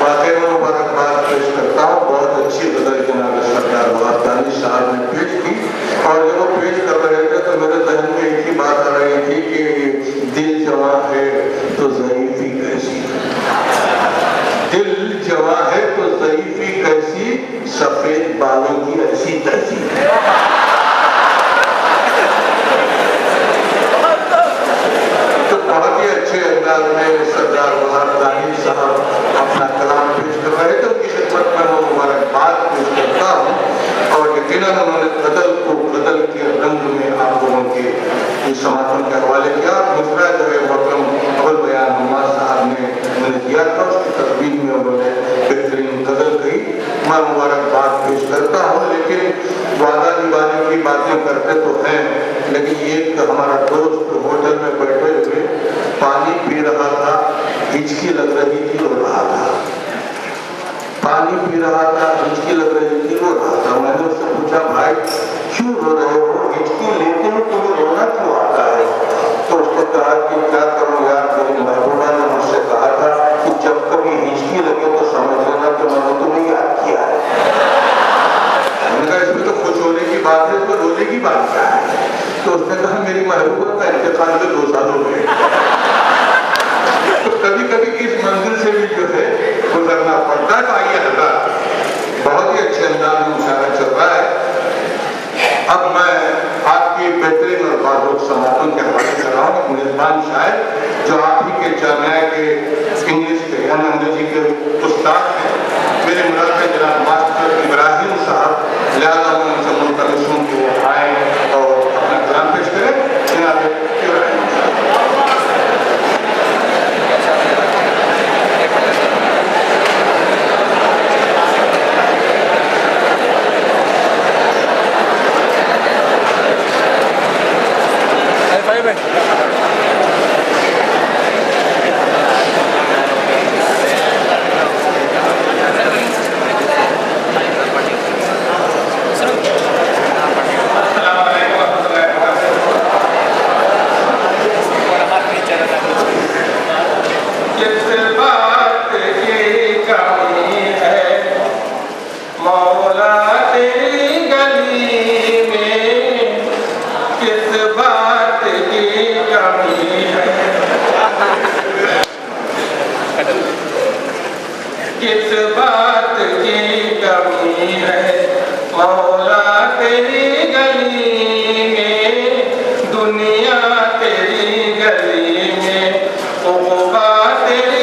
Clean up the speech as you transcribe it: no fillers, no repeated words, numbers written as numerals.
واقعی میں مبارکباد پیش کرتا ہوں. بہت اچھی غزل جناب سردار وہاب دانی صاحب نے پیش کی, اور جب وہ پیش کر رہے تھے تو میرے ذہن میں ایک ہی بات آ رہی تھی کہ دل جواں ہے تو ضعیفی کیسی, دل جواں ہے تو ضعیفی کیسی, سفید بالوں کی ایسی تیسی. تو بہت ہی اچھے انداز میں سردار وہاب دانی صاحب اپنا کلام پیش کر رہے تھے. ان کی خدمت میں وہ مبارکباد پیش کرتا ہوں, اور یقیناً انہوں نے غزل کو غزل کے رنگ میں آپ لوگوں کے سماعتوں کے حوالے کیا. دوسرا جو ہے محترم ابوال بیان نعمان صاحب نے دیا تھا, اس کی تقریب میں انہوں نے بہترین غزل کہی. میں مبارکباد پیش کرتا ہوں, لیکن وعدہ نبھانے کی باتیں کرتے تو ہیں, لیکن ایک ہمارا دوست ہوٹل میں بیٹھے ہوئے پانی پی رہا تھا, ہچکی لگ رہی تھی, رو رہا تھا. پانی پی رہا تھا, ہچکی لگ رہی تھی, رو رہا تھا. میں نے اس سے پوچھا, بھائی کیوں رو رہے ہو, ہچکی لیتے ہو تمہیں رونا کیوں آتا ہے؟ تو اس نے کہا کہ کیا کروں یار, میری محبوبہ نے مجھ سے کہا تھا کہ جب کبھی ہچکی لگے تو سمجھ لینا کہ میں نے تمہیں یاد کیا ہے. میں نے کہا اس میں تو خوش ہونے کی بات ہے, اس میں رونے کی بات کیا ہے؟ تو اس نے کہا میری محبوبہ کا انتقال میں 2 سال ہو گئے. تو کبھی کبھی اس منزل سے بھی جو ہے گزرنا پڑتا ہے. تو آئیے حضرات, بہت ہی اچھے انداز میں مشاعرہ چل رہا ہے. اب میں آپ کی بہترین اور بازوق سماعتوں کے حوالے کر رہا ہوں. ایک میزبان شاعر جو آپ ہی کے جامعہ کے انگلش کے یعنی انگریزی کے استاد ہیں, میرے مراد ہے جناب ماسٹر ابراہیم صاحب. لہٰذا میں ان سے ملتمس ہوں کہ وہ آئیں اور اپنا کلام پیش کریں. جناب ابراہیم صاحب. کس